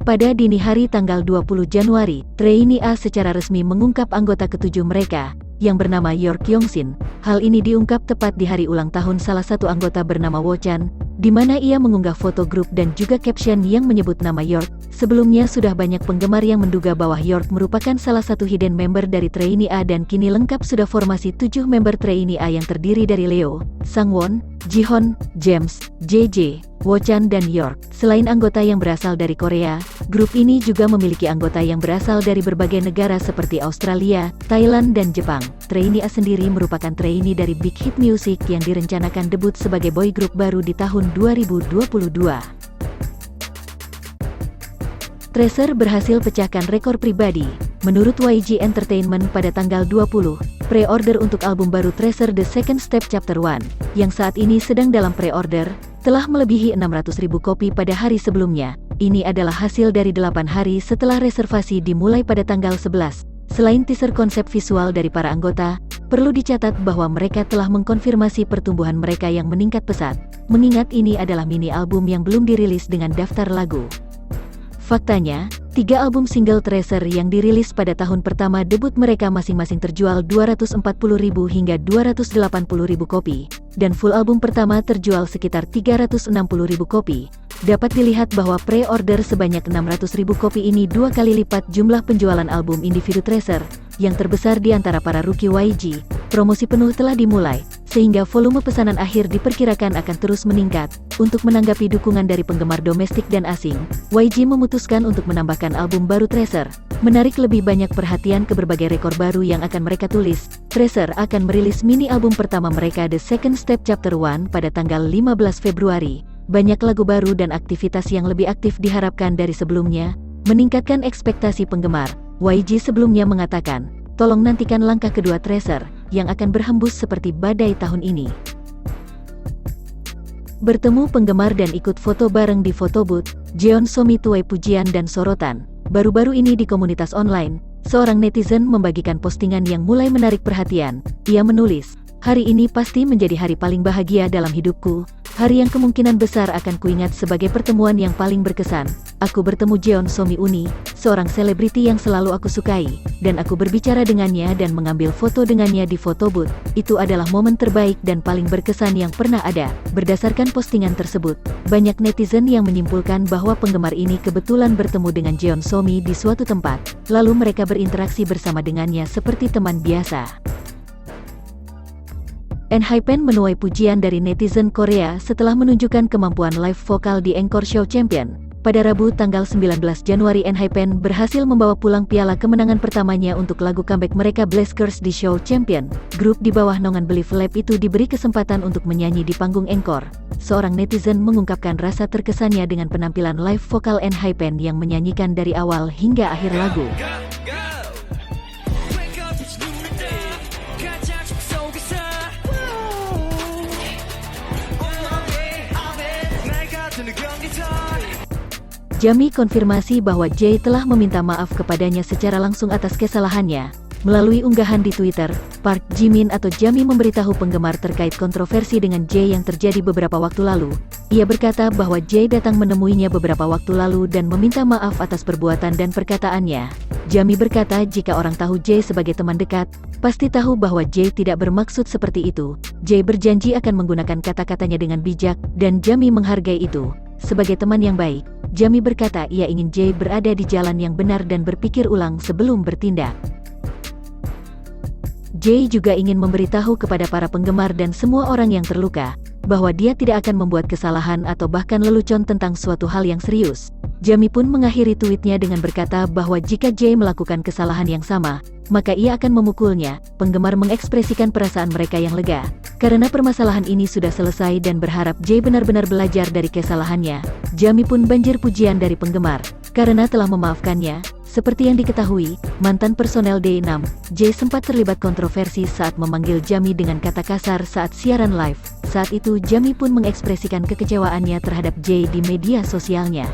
Pada dini hari tanggal 20 Januari, Trainee A secara resmi mengungkap anggota ketujuh mereka, yang bernama York Yongshin. Hal ini diungkap tepat di hari ulang tahun salah satu anggota bernama Wo-chan, di mana ia mengunggah foto grup dan juga caption yang menyebut nama York. Sebelumnya sudah banyak penggemar yang menduga bahwa York merupakan salah satu hidden member dari Trainee A dan kini lengkap sudah formasi 7 member Trainee A yang terdiri dari Leo, Sangwon, Jihoon, James, JJ, Wo-chan dan York. Selain anggota yang berasal dari Korea, grup ini juga memiliki anggota yang berasal dari berbagai negara seperti Australia, Thailand dan Jepang. Trainee A sendiri merupakan trainee dari Big Hit Music yang direncanakan debut sebagai boy group baru di tahun 2022. Treasure berhasil pecahkan rekor pribadi. Menurut YG Entertainment pada tanggal 20, pre-order untuk album baru Treasure The Second Step Chapter 1, yang saat ini sedang dalam pre-order, telah melebihi 600.000 kopi pada hari sebelumnya. Ini adalah hasil dari 8 hari setelah reservasi dimulai pada tanggal 11. Selain teaser konsep visual dari para anggota, perlu dicatat bahwa mereka telah mengkonfirmasi pertumbuhan mereka yang meningkat pesat, mengingat ini adalah mini album yang belum dirilis dengan daftar lagu. Faktanya, 3 album single Treasure yang dirilis pada tahun pertama debut mereka masing-masing terjual 240.000 hingga 280.000 kopi, dan full album pertama terjual sekitar 360.000 kopi. Dapat dilihat bahwa pre-order sebanyak 600.000 kopi ini 2 kali lipat jumlah penjualan album individu Treasure, yang terbesar di antara para rookie YG. Promosi penuh telah dimulai, sehingga volume pesanan akhir diperkirakan akan terus meningkat. Untuk menanggapi dukungan dari penggemar domestik dan asing, YG memutuskan untuk menambahkan album baru Treasure, menarik lebih banyak perhatian ke berbagai rekor baru yang akan mereka tulis. Treasure akan merilis mini album pertama mereka The Second Step Chapter 1 pada tanggal 15 Februari. Banyak lagu baru dan aktivitas yang lebih aktif diharapkan dari sebelumnya, meningkatkan ekspektasi penggemar. YG sebelumnya mengatakan, tolong nantikan langkah kedua Treasure, yang akan berhembus seperti badai tahun ini. Bertemu penggemar dan ikut foto bareng di foto booth, Jeon Somi tuai pujian dan sorotan. Baru-baru ini di komunitas online, seorang netizen membagikan postingan yang mulai menarik perhatian. Ia menulis, "Hari ini pasti menjadi hari paling bahagia dalam hidupku, hari yang kemungkinan besar akan kuingat sebagai pertemuan yang paling berkesan. Aku bertemu Jeon Somi Uni, seorang selebriti yang selalu aku sukai, dan aku berbicara dengannya dan mengambil foto dengannya di foto booth. Itu adalah momen terbaik dan paling berkesan yang pernah ada." Berdasarkan postingan tersebut, banyak netizen yang menyimpulkan bahwa penggemar ini kebetulan bertemu dengan Jeon Somi di suatu tempat, lalu mereka berinteraksi bersama dengannya seperti teman biasa. ENHYPEN menuai pujian dari netizen Korea setelah menunjukkan kemampuan live vokal di Encore Show Champion. Pada Rabu tanggal 19 Januari ENHYPEN berhasil membawa pulang piala kemenangan pertamanya untuk lagu comeback mereka Blazkers di Show Champion. Grup di bawah naungan Believe Lab itu diberi kesempatan untuk menyanyi di panggung Encore. Seorang netizen mengungkapkan rasa terkesannya dengan penampilan live vokal ENHYPEN yang menyanyikan dari awal hingga akhir lagu. Jami konfirmasi bahwa Jae telah meminta maaf kepadanya secara langsung atas kesalahannya. Melalui unggahan di Twitter, Park Jimin atau Jami memberitahu penggemar terkait kontroversi dengan Jae yang terjadi beberapa waktu lalu. Ia berkata bahwa Jae datang menemuinya beberapa waktu lalu dan meminta maaf atas perbuatan dan perkataannya. Jami berkata jika orang tahu Jae sebagai teman dekat, pasti tahu bahwa Jae tidak bermaksud seperti itu. Jae berjanji akan menggunakan kata-katanya dengan bijak, dan Jami menghargai itu. Sebagai teman yang baik, Jami berkata ia ingin Jae berada di jalan yang benar dan berpikir ulang sebelum bertindak. Jae juga ingin memberitahu kepada para penggemar dan semua orang yang terluka, bahwa dia tidak akan membuat kesalahan atau bahkan lelucon tentang suatu hal yang serius. Jami pun mengakhiri tweetnya dengan berkata bahwa jika Jae melakukan kesalahan yang sama, maka ia akan memukulnya. Penggemar mengekspresikan perasaan mereka yang lega, karena permasalahan ini sudah selesai dan berharap Jae benar-benar belajar dari kesalahannya. Jami pun banjir pujian dari penggemar, karena telah memaafkannya. Seperti yang diketahui, mantan personel D6, Jae sempat terlibat kontroversi saat memanggil Jami dengan kata kasar saat siaran live. Saat itu Jami pun mengekspresikan kekecewaannya terhadap Jae di media sosialnya.